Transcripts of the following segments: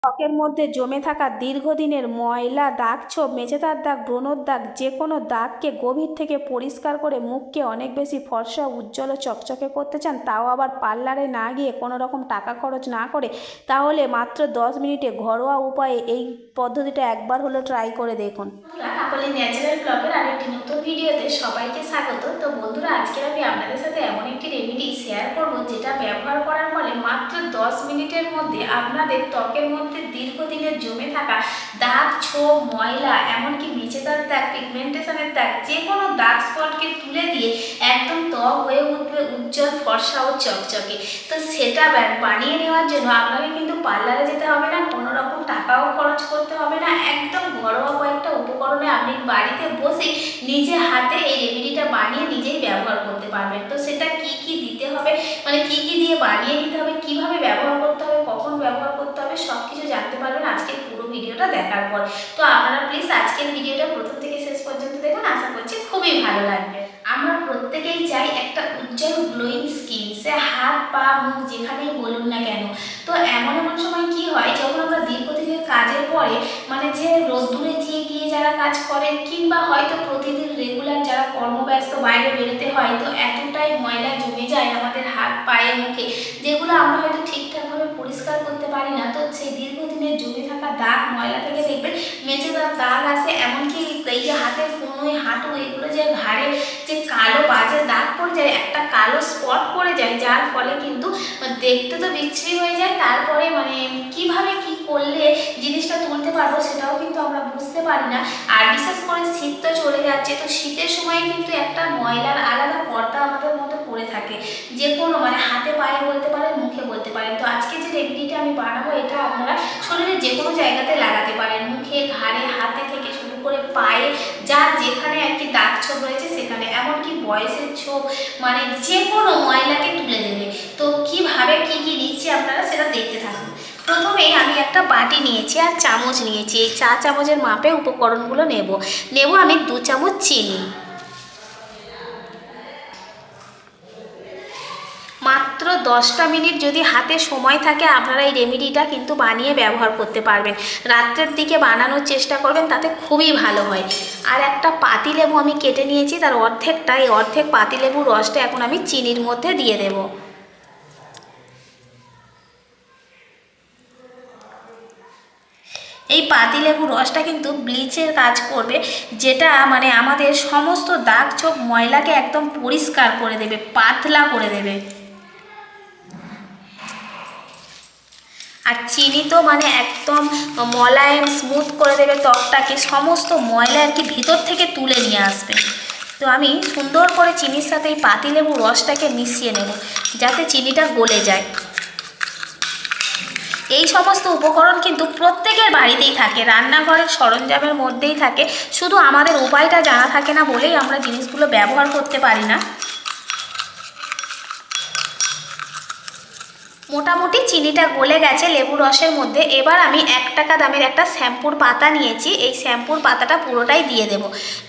ত্বকের মধ্যে জমে থাকা দীর্ঘদিনের ময়লা, দাগ-ছোপ, মেচেদার দাগ, ব্রণর দাগ, যে কোনো দাগকে গভীর থেকে পরিষ্কার করে মুখকে অনেক বেশি ফর্সা, উজ্জ্বল ও চকচকে করতে চান, তাও আবার পার্লারে না গিয়ে কোনো রকম টাকা খরচ না করে, তাহলে মাত্র 10 মিনিটে ঘরোয়া উপায়ে এই পদ্ধতিটা একবার হলেও ট্রাই করে দেখুন। কাকলি ন্যাচারাল ব্লগের আরেকটি নতুন ভিডিওতে সবাইকে স্বাগত। তো বন্ধুরা, আজকে আমি আপনাদের সাথে এমন একটি রেমেডি শেয়ার করব যেটা ব্যবহার করার ফলে মাত্র 10 মিনিটের মধ্যে আপনাদের ত্বকের মধ্যে দীর্ঘদিনের জমে থাকা দাগ, ছোপ, ময়লা, এমনকি মেচেদার দাগ, পিগমেন্টেশনের দাগ, যে কোনো দাগ স্পটকে তুলে দিয়ে একদম ত্বক হয়ে উঠবে উজ্জ্বল, ফর্সা ও চকচকে। তো সেটা বানিয়ে নেওয়ার জন্য আপনাকে কিন্তু পার্লারে যেতে হবে না, কোনো রকম টাকাও খরচ করতে হবে না। একদম ঘরোয়া কয়েকটা উপকরণে আপনি বাড়িতে বসে নিজে হাতে এই রেমেডিটা বানিয়ে নিজেই ব্যবহার করতে পারবেন। তো সেটা কি কি দিতে হবে, মানে কি কি দিয়ে বানিয়ে নিতে হবে, কিভাবে ব্যবহার করতে হবে, কখন ব্যবহার করতে হবে, সব কিছু জানতে পারবেন আজকের পুরো ভিডিওটা দেখার পর। তো আপনারা প্লিজ আজকের ভিডিওটা প্রথম থেকে শেষ পর্যন্ত দেখুন, আশা করছি খুবই ভালো লাগবে। আমরা প্রত্যেকেই চাই একটা উজ্জ্বল গ্লোয়িং স্কিন, সে হাত পা মুখ যেখানেই বলুন না কেন। তো এমন এমন সময় কি হয়, যখন আমরা দীর্ঘদিনের কাজের পরে, মানে যে রোদ্দুরে গিয়ে যারা কাজ করেন, কিংবা হয়তো প্রতিদিন রেগুলার যারা কর্মব্যস্ত বাইরে বেরোতে হয়, তো এতটাই ময়লা জমে যায় আমাদের হাত পায়ে মুখে, যেগুলো আমরা হয়তো ঠিকঠাকভাবে পরিষ্কার করতে পারি না। তো সেই দীর্ঘদিনের জমে থাকা দাগ, ময়লা থেকে দেখবেন মেচেদার দাগ আসে, এমনকি এই যে হাতের কনুই, হাঁটু, এগুলো যে ঘাড়ে যে কালো বাজে দাগ পড়ে যায়, একটা কালো স্পট পড়ে যায়, যার ফলে কিন্তু দেখতে তো বিচ্ছিরি হয়ে যায়, তারপরে মানে কিভাবে কি করলে জিনিসটা তুলতে পারবো সেটাও কিন্তু আমরা বুঝতে পারি না। আর বিশেষ করে শীত তো চলে যাচ্ছে, তো শীতের সময় কিন্তু একটা ময়লার আলাদা পর্দা আমাদের মধ্যে পড়ে থাকে, যে কোনো মানে হাতে পায়ে বলতে পারেন, মুখে বলতে পারেন। তো আজকে যে রেমেডিটা আমি বানাবো, এটা আপনারা শরীরের যে কোনো জায়গাতে লাগাতে পারেন, মুখে, ঘাড়ে, হাতে থেকে শুরু করে পায়ে, যার যেখানে আর কি দাগ ছোপ রয়েছে সেখানে, এমনকি বয়সের ছোপ, মানে যে কোনো ময়লাকে তুলে দেবে। তো কিভাবে কি কি দিচ্ছি আপনারা সেটা দেখতে থাকুন। প্রথমেই আমি একটা বাটি নিয়েছি আর চামচ নিয়েছি, এই চা চামচের মাপে উপকরণগুলো নেব আমি 2 চামচ চিনি। মাত্র 10টা মিনিট যদি হাতে সময় থাকে, আপনারা এই রেমেডিটা কিন্তু বানিয়ে ব্যবহার করতে পারবেন। রাত্রের দিকে বানানোর চেষ্টা করবেন, তাতে খুবই ভালো হয়। আর একটা পাতিলেবু আমি কেটে নিয়েছি, তার অর্ধেকটা, এই অর্ধেক পাতিলেবুর রসটা এখন আমি চিনির মধ্যে দিয়ে দেব। এই পাতিলেবুর রসটা কিন্তু ব্লিচের কাজ করবে, যেটা মানে আমাদের সমস্ত দাগ ছোপ ময়লাকে একদম পরিষ্কার করে দেবে, পাতলা করে দেবে। আর চিনি তো মানে একদম মোলায়েম স্মুথ করে দেবে ত্বকটাকে, সমস্ত ময়লা আর কি ভিতর থেকে তুলে নিয়ে আসবে। তো আমি সুন্দর করে চিনির সাথে এই পাতিলেবুর রসটাকে মিশিয়ে নেব, যাতে চিনিটা গলে যায়। এই সমস্ত উপকরণ কিন্তু প্রত্যেকের বাড়িতেই থাকে, রান্নাঘরের সরঞ্জামের মধ্যেই থাকে, শুধু আমাদের উপায়টা জানা থাকে না বলেই আমরা জিনিসগুলো ব্যবহার করতে পারি না। মোটামুটি চিনিটা গলে গেছে লেবু রসের মধ্যে। এবার আমি 1 টাকা দামের একটা শ্যাম্পুর পাতা নিয়েছি, এই শ্যাম্পুর পাতাটা পুরোটাই দিয়ে দেব।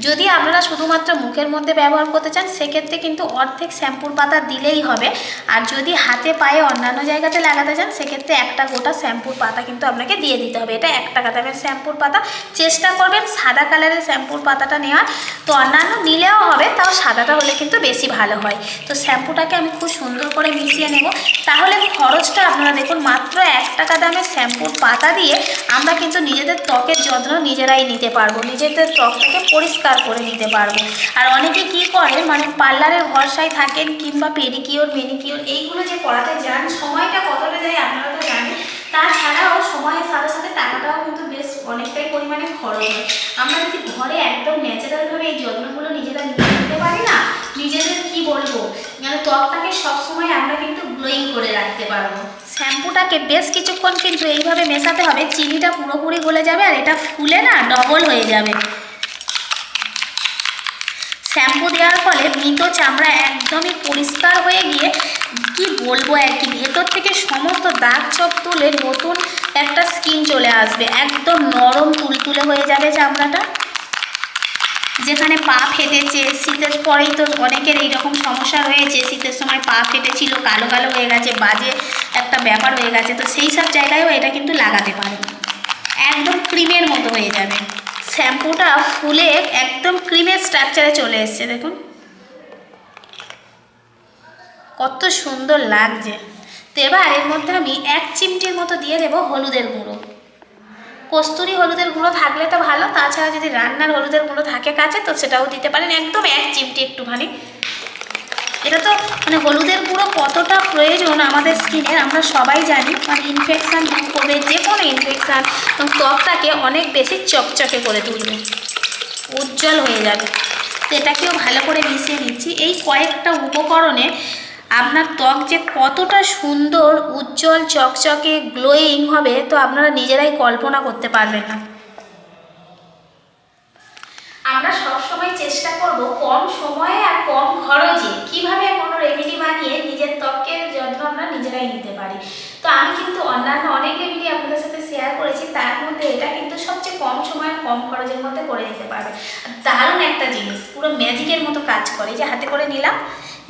যদি আপনারা শুধুমাত্র মুখের মধ্যে ব্যবহার করতে চান, সেক্ষেত্রে কিন্তু অর্ধেক শ্যাম্পুর পাতা দিলেই হবে। আর যদি হাতে পায়ে অন্যান্য জায়গাতে লাগাতে চান, সেক্ষেত্রে একটা গোটা শ্যাম্পুর পাতা কিন্তু আপনাকে দিয়ে দিতে হবে। এটা 1 টাকা দামের শ্যাম্পুর পাতা। চেষ্টা করবেন সাদা কালারের শ্যাম্পুর পাতাটা নেওয়ার, তো অন্যান্য নিলেও হবে, তাও সাদাটা হলে কিন্তু বেশি ভালো হয়। তো শ্যাম্পুটাকে আমি খুব সুন্দর করে মিশিয়ে নেব। তাহলে খরচটা আপনারা দেখুন, মাত্র 1 টাকা দামের শ্যাম্পুর পাতা দিয়ে আমরা কিন্তু নিজেদের ত্বকের যত্ন নিজেরাই নিতে পারবো, নিজেদের ত্বকটাকে পরিষ্কার করে নিতে পারবো। আর অনেকে কি করেন, মানে পার্লারের ভরসায় থাকেন, কিংবা পেডিকিওর, মেনিকিওর এইগুলো যে করাতে যান, সময়টা কতটা যায় আপনারা তো জানেন। তাছাড়াও সময়ের সাথে সাথে টাকাটাও কিন্তু বেশ অনেকটাই পরিমাণে খরচ হয়। আমরা যদি ঘরে একদম ন্যাচারালভাবে এই যত্নগুলো নিজেরা নিতে পারি না, নিজেদের কি বলবো, মানে ত্বকটাকে সবসময় আমরা কিন্তু গ্লোয়িং করে রাখতে পারবো। শ্যাম্পুটাকে বেশ কিছুক্ষণ কিন্তু এইভাবে মেশাতে হবে, চিনিটা পুরোপুরি গলে যাবে আর এটা ফুলে না ডবল হয়ে যাবে। শ্যাম্পু দেওয়ার ফলে মৃত চামড়া একদমই পরিষ্কার হয়ে গিয়ে কি বলবো আর কি, ভেতর থেকে সমস্ত দাগ ছোপ তুলে নতুন একটা স্কিন চলে আসবে, একদম নরম তুলতুলে হয়ে যাবে চামড়াটা। যেখানে পা ফেটেছে, শীতের পরেই তো অনেকের এইরকম সমস্যা রয়েছে, শীতের সময় পা ফেটেছিল, কালো কালো হয়ে গেছে, বাজে একটা ব্যাপার হয়ে গেছে, তো সেই সব জায়গায়ও এটা কিন্তু লাগাতে পারেন। একদম ক্রিমের মতো হয়ে যাবে। শ্যাম্পুটা ফুলে একদম ক্রিমের স্ট্রাকচারে চলে এসছে, দেখুন কত সুন্দর লাগছে। তো এবার এর মধ্যে আমি 1 চিমটির মতো দিয়ে দেবো হলুদের গুঁড়ো। কস্তুরি হলুদের গুঁড়ো থাকলে তো ভালো, তাছাড়া যদি রান্নার হলুদের গুঁড়ো থাকে কাছে তো সেটাও দিতে পারেন, একদম 1 চিমটি একটুখানি। এটা তো মানে হলুদের গুঁড়ো কতটা প্রয়োজন আমাদের স্কিনের আমরা সবাই জানি, মানে ইনফেকশান দূর করবে, যে কোনো ইনফেকশান, এবং ত্বকটাকে অনেক বেশি চকচকে করে তুলবে, উজ্জ্বল হয়ে যাবে। তো এটাকেও ভালো করে মিশিয়ে নিচ্ছি। এই কয়েকটা উপকরণে আপনার ত্বক যে কতটা সুন্দর, উজ্জ্বল, চকচকে, গ্লোয়িং হবে তো আপনারা নিজেরাই কল্পনা করতে পারবেন না। আমরা সবসময় চেষ্টা করব কম সময়ে আর কম খরচে কীভাবে কোনো রেমেডি বানিয়ে নিজের ত্বকের যত্ন আমরা নিজেরাই নিতে পারি। তো আমি কিন্তু অন্যান্য অনেক রেমেডি আপনাদের সাথে শেয়ার করেছি, তার মধ্যে এটা কিন্তু সবচেয়ে কম সময় কম খরচের মধ্যে করে নিতে পারবে। দারুণ একটা জিনিস, পুরো ম্যাজিকের মতো কাজ করে। যে হাতে করে নিলাম,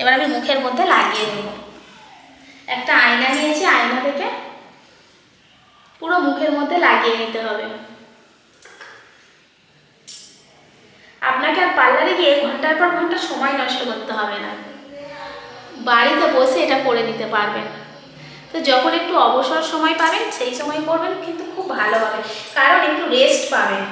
এবার আমি মুখের মধ্যে লাগিয়ে দেব। একটা আয়না নিয়েছি, আয়না থেকে পুরো মুখের মধ্যে লাগিয়ে নিতে হবে। আপনাকে আর পার্লারে গিয়ে ঘন্টার পর ঘন্টা সময় নষ্ট করতে হবে না, বাড়িতে বসে এটা করে নিতে পারবেন। তো যখন একটু অবসর সময় পাবেন সেই সময় করবেন, কিন্তু খুব ভালো হবে, কারণ একটু রেস্ট পাবেন।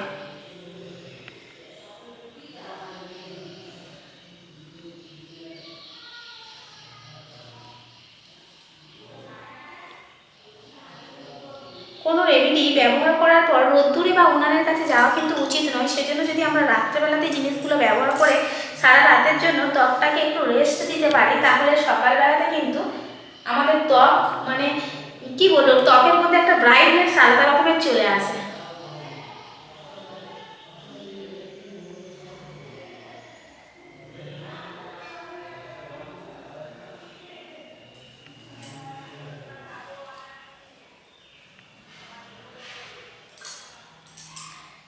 কোনো রেমেডি ব্যবহার করার পর রোদ্দুরে বা উনানের কাছে যাওয়া কিন্তু উচিত নয়। সেজন্য যদি আমরা রাত্রেবেলাতে জিনিসগুলো ব্যবহার করে সারা রাতের জন্য ত্বকটাকে একটু রেস্ট দিতে পারি, তাহলে সকালবেলাতে কিন্তু আমাদের ত্বক মানে কি বলবো, ত্বকের মধ্যে একটা ব্রাইটনেস আলাদা রকমের চলে আসে।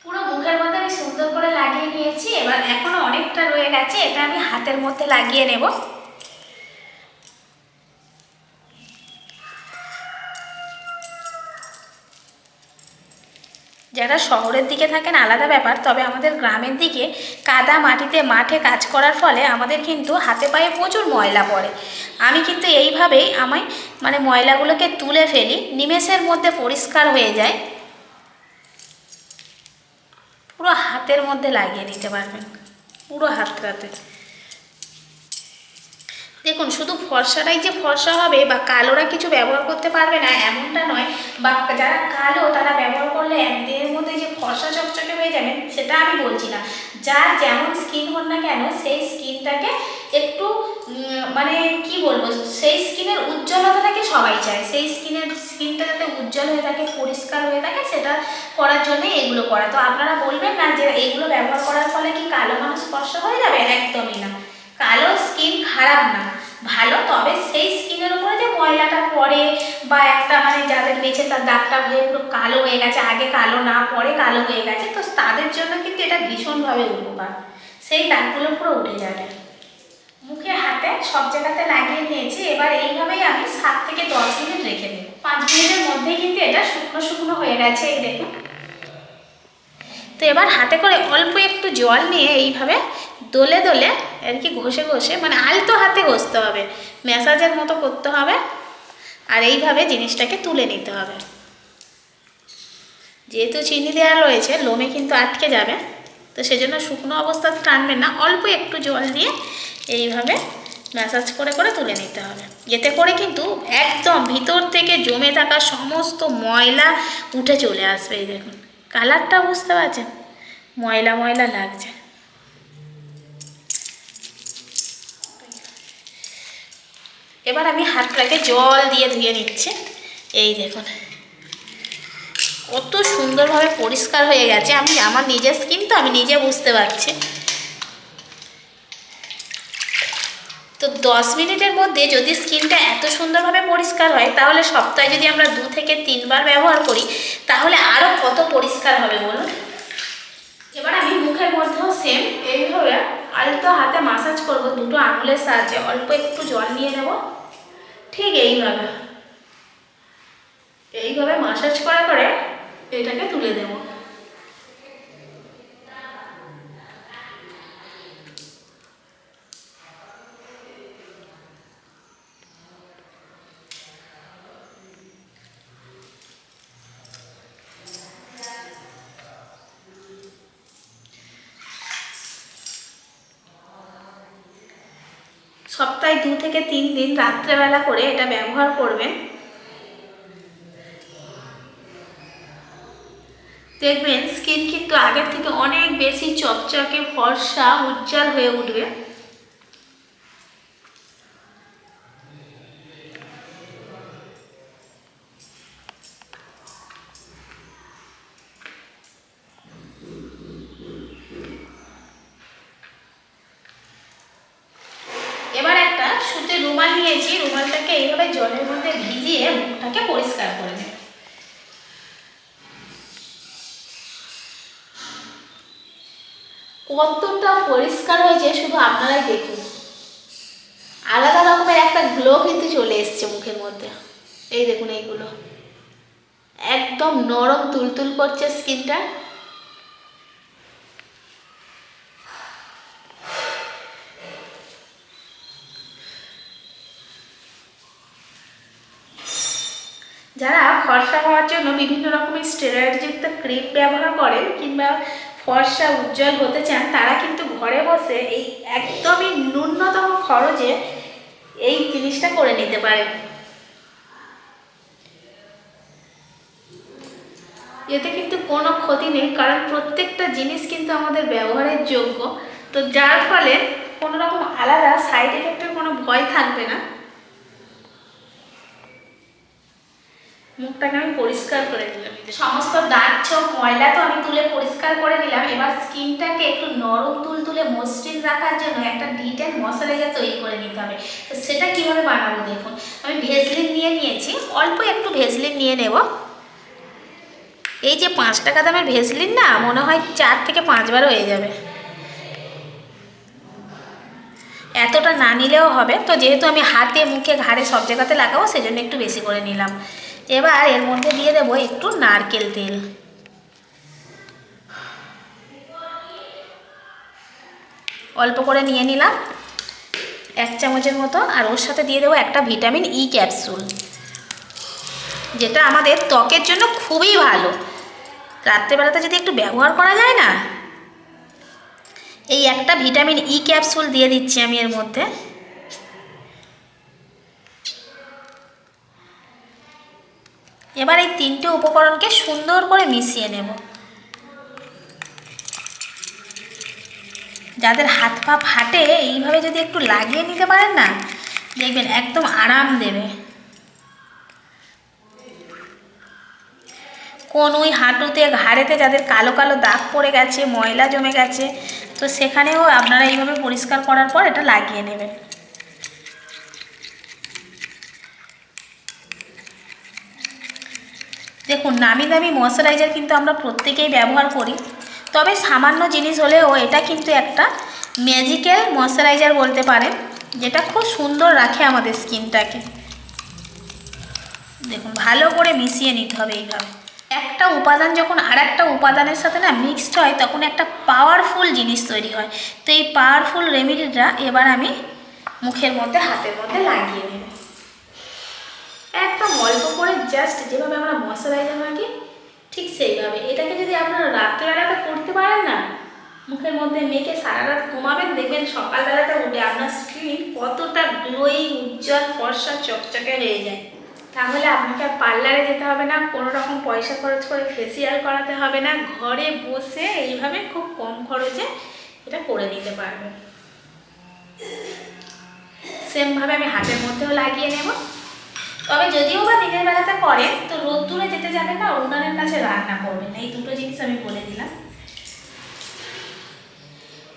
পুরো মুখের মধ্যে আমি সুন্দর করে লাগিয়ে নিয়েছি। এবার এখনো অনেকটা রয়ে গেছে, এটা আমি হাতের মধ্যে লাগিয়ে নেব। যারা শহরের দিকে থাকেন আলাদা ব্যাপার, তবে আমাদের গ্রামের দিকে কাদা মাটিতে মাঠে কাজ করার ফলে আমাদের কিন্তু হাতে পায়ে প্রচুর ময়লা পড়ে। আমি কিন্তু এইভাবেই মানে ময়লাগুলোকে তুলে ফেলি, নিমেষের মধ্যে পরিষ্কার হয়ে যায়। পুরো হাতের মধ্যে লাগিয়ে নিতে পারবেন, পুরো হাতটাতে। দেখুন, শুধু ফর্সাটাই যে ফর্সা হবে বা কালোরা কিছু ব্যবহার করতে পারবে না এমনটা নয়, বা যারা কালো তারা ব্যবহার করলে একদিনের মধ্যে যে ফর্সা চকচকে হয়ে যাবেন সেটা আমি বলছি না। যার যেমন স্কিন হোক না কেন, সেই স্কিনটাকে একটু মানে কি বলবো, সেই স্কিনের উজ্জ্বলতাটাকে সবাই চায়। সেই স্কিনটা যাতে উজ্জ্বল হয়ে থাকে, পরিষ্কার হয়ে থাকে, সেটা করার জন্যই এগুলো করা। তো আপনারা বলবেন না যে এইগুলো ব্যবহার করার ফলে কি কালো মানুষ ফর্সা হয়ে যাবে? একদমই না। কালো স্কিন খারাপ না, ভালো। তবে সেই স্কিনের উপরে যে ময়লাটা পড়ে বা একটা মানে যাদের মেঝে তার দাগটা হয়ে পুরো কালো হয়ে গেছে, আগে কালো না পরে কালো হয়ে গেছে, তো তাদের জন্য কিন্তু এটা ভীষণভাবে উপকার। সেই দাগগুলো পুরো উঠে যাবে। মুখে হাতে সব জায়গাতে লাগিয়ে নিয়েছি। এবার এইভাবেই আমি 7 থেকে 10 মিনিট রেখে দিই। 5 মিনিটের মধ্যেই কিন্তু এটা শুকনো শুকনো হয়ে গেছে, এই দেখুন। তো এবার হাতে করে অল্প একটু জল নিয়ে এইভাবে দোলে দোলে আর কি ঘষে ঘষে, মানে আলতো হাতে ঘষতে হবে, ম্যাসাজের মতো করতে হবে, আর এইভাবে জিনিসটাকে তুলে নিতে হবে। যেহেতু চিনি দেওয়া রয়েছে, লোমে কিন্তু আটকে যাবে, তো সেজন্য শুকনো অবস্থাতে টানবেন না, অল্প একটু জল দিয়ে এইভাবে ম্যাসাজ করে করে তুলে নিতে হবে। এতে করে কিন্তু একদম ভিতর থেকে জমে থাকা সমস্ত ময়লা উঠে চলে আসবে। এই দেখুন, কালারটা বুঝতে পারছেন, ময়লা ময়লা লাগছে। এবার আমি হাতটাকে জল দিয়ে ধুয়ে নিচ্ছি। এই দেখুন কত সুন্দরভাবে পরিষ্কার হয়ে গেছে। আমি আমার নিজের স্কিন তো আমি নিজে বুঝতে পারছি। তো 10 মিনিটের মধ্যে যদি স্কিনটা এত সুন্দরভাবে পরিষ্কার হয়, তাহলে সপ্তাহে যদি আমরা 2 থেকে 3 বার ব্যবহার করি তাহলে আরও কত পরিষ্কার হবে বলুন। এবার আমি মুখের মধ্যেও সেম এইভাবে আলতো হাতে মাসাজ করব, দুটো আঙুলের সাহায্যে অল্প একটু জল নিয়ে নেব, ঠিক এইভাবে। এইভাবে মাসাজ করে করে এটাকে তুলে দেব। সপ্তাহে 2 থেকে 3 দিন রাত্রেবেলা করে এটা ব্যবহার করবেন। দেখবেন স্কিন কিন্তু আগের থেকে অনেক বেশি চকচকে, ফর্সা, উজ্জ্বল হয়ে উঠবে। এবার একটা সুতির রুমাল নিয়েছি, রুমালটাকে এইভাবে জলের মধ্যে ভিজিয়ে মুখটাকে পরিষ্কার করে নেব। কতটা পরিষ্কার হয়েছে শুধু আপনারাই দেখুন। আলাদা রকমের একটা গ্লো কিন্তু চলে এসছে মুখের মধ্যে। এই দেখুন, এইগুলো একদম নরম তুলতুল করছে স্কিনটা। যারা ফর্সা হওয়ার জন্য বিভিন্ন রকমের স্টেরয়েডযুক্ত ক্রিম ব্যবহার করেন কিংবা ফর্সা উজ্জ্বল হতে চান, তারা কিন্তু ঘরে বসে এই একদমই ন্যূনতম খরচে এই জিনিসটা করে নিতে পারেন। এতে কিন্তু কোনো ক্ষতি নেই, কারণ প্রত্যেকটা জিনিস কিন্তু আমাদের ব্যবহারের যোগ্য। তো যার ফলে কোনো রকম আলাদা সাইড এফেক্টের কোনো ভয় থাকবে না। মুখটাকে আমি পরিষ্কার করে নিলাম, সমস্ত দাগ ছোপ ময়লা তো আমি তুলে পরিষ্কার করে নিলাম। এবার স্কিনটাকে একটু নরম তুলতুলে মসৃণ রাখার জন্য একটা ডিটেল ময়শ্চারাইজার তৈরি করে নিতে হবে। তো সেটা কীভাবে বানাবো দেখুন। আমি ভেসলিন নিয়ে নিয়েছি, অল্প একটু ভেসলিন নিয়ে নেব। এই যে 5 টাকা দামের ভেসলিন না, মনে হয় 4 থেকে 5 বার হয়ে যাবে, এতটা না নিলেও হবে। তো যেহেতু আমি হাতে, মুখে, ঘাড়ে সব জায়গাতে লাগাবো, সেজন্য একটু বেশি করে নিলাম। এবার এর মধ্যে দিয়ে দেবো একটু নারকেল তেল। অল্প করে নিয়ে নিলাম, 1 চামচের মতো। আর ওর সাথে দিয়ে দেবো একটা ভিটামিন ই ক্যাপসুল, যেটা আমাদের ত্বকের জন্য খুবই ভালো। রাত্রেবেলাতে যদি একটু ব্যবহার করা যায় না, এই একটা ভিটামিন ই ক্যাপসুল দিয়ে দিচ্ছি আমি এর মধ্যে। এবার এই 3টে উপকরণকে সুন্দর করে মিশিয়ে নেব। যাদের হাত পা ফাটে, এইভাবে যদি একটু লাগিয়ে নিতে পারেন না, দেখবেন একদম আরাম দেবে। কোন ওই হাঁটুতে, ঘাড়েতে যাদের কালো কালো দাগ পড়ে গেছে, ময়লা জমে গেছে, তো সেখানেও আপনারা এইভাবে পরিষ্কার করার পর এটা লাগিয়ে নেবেন। দেখুন, নামি দামি ময়শ্চারাইজার কিন্তু আমরা প্রত্যেকেই ব্যবহার করি, তবে সামান্য জিনিস হলেও এটা কিন্তু একটা ম্যাজিক্যাল ময়শ্চারাইজার বলতে পারেন, যেটা খুব সুন্দর রাখে আমাদের স্কিনটাকে। দেখুন, ভালো করে মিশিয়ে নিতে হবে এইভাবে। একটা উপাদান যখন আর একটা উপাদানের সাথে না মিক্সড হয়, তখন একটা পাওয়ারফুল জিনিস তৈরি হয়। তো এই পাওয়ারফুল রেমেডিটা এবার আমি মুখের মধ্যে, হাতের মধ্যে লাগিয়ে নেব। একদম অল্প করে, জাস্ট যেভাবে আমরা ময়শ্চারাইজার মাখি ঠিক সেইভাবে। এটাকে যদি আপনারা রাত্রেবেলাতে করতে পারেন না, মুখের মধ্যে মেখে সারা রাত ঘুমাবেন, দেখবেন সকালবেলাতে উঠে আপনার স্কিন কতটা গ্লোয়িং, উজ্জ্বল, ফর্সা, চকচকে হয়ে যায়। তাহলে আপনাকে পার্লারে যেতে হবে না, কোনো রকম পয়সা খরচ করে ফেসিয়াল করাতে হবে না, ঘরে বসে এইভাবে খুব কম খরচে এটা করে নিতে পারবেন। সেমভাবে আমি হাতের মধ্যেও লাগিয়ে নেব। তবে যদিও বা দিনের বেলাতে করেন, তো রোদ্দুরে যেতে যাবেন না, উনানের কাছে রান্না করবেন। এই দুটো জিনিস আমি বলে দিলাম।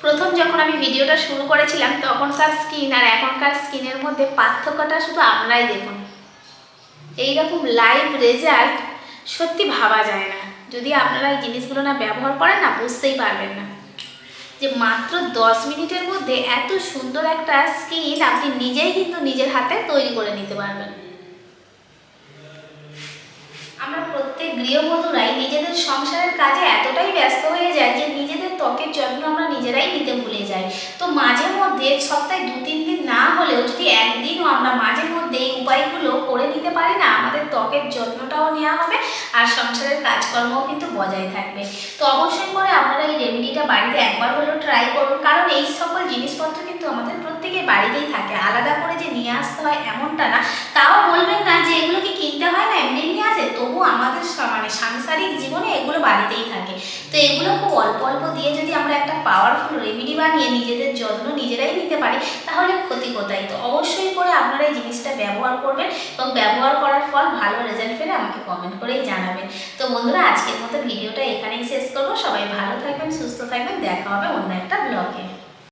প্রথম যখন আমি ভিডিওটা শুরু করেছিলাম, তখনকার স্কিন আর এখনকার স্কিনের মধ্যে পার্থক্যটা শুধু আপনারাই দেখুন। এইরকম লাইভ রেজাল্ট সত্যি ভাবা যায় না। যদি আপনারা এই জিনিসগুলো না ব্যবহার করেন না, বুঝতেই পারবেন না যে মাত্র 10 মিনিটের মধ্যে এত সুন্দর একটা স্কিন আপনি নিজেই কিন্তু নিজের হাতে তৈরি করে নিতে পারবেন। আমরা প্রত্যেক গৃহবধূরাই নিজেদের সংসারের কাজে এতটাই ব্যস্ত হয়ে যায় যে নিজেদের ত্বকের যত্ন আমরা নিজেরাই নিতে ভুলে যাই। তো মাঝে মধ্যে সপ্তাহে 2-3 দিন না হলেও যদি একদিনও আমরা মাঝে মধ্যে এই উপায়গুলো করে নিতে পারি না, আমাদের ত্বকের যত্নটাও নেওয়া হবে আর সংসারের কাজকর্মও কিন্তু বজায় থাকবে। তো অবশ্যই করে আপনারা এই রেমেডিটা বাড়িতে একবার হলেও ট্রাই করুন, কারণ এই সকল জিনিসপত্র কিন্তু আমাদের প্রত্যেকের বাড়িতেই থাকে, আলাদা করে যে নিয়ে আসতে হয় এমনটা না। তাও বলবেন না যে এগুলোকে কিনতে হয় না, এমনি নিয়ে আসে, তবু আমাদের মানে সাংসারিক জীবনে এগুলো বাড়িতেই থাকে। তো এগুলো খুব অল্প অল্প দিয়ে যদি আমরা একটা পাওয়ারফুল রেমেডি বানিয়ে নিজেদের যত্ন নিজেরাই নিতে পারি, তাহলে ক্ষতি কোথায়। তো অবশ্যই করে আপনারা এই জিনিসটা ব্যবহার করবেন এবং ব্যবহার করার ফল ভালো রেজাল্ট পেলে আমাকে কমেন্ট করেই জানাবেন। তো বন্ধুরা, আজকের মতো ভিডিওটা এখানেই শেষ করবো। সবাই ভালো থাকবেন, সুস্থ থাকবেন, দেখা হবে অন্য একটা ব্লগে।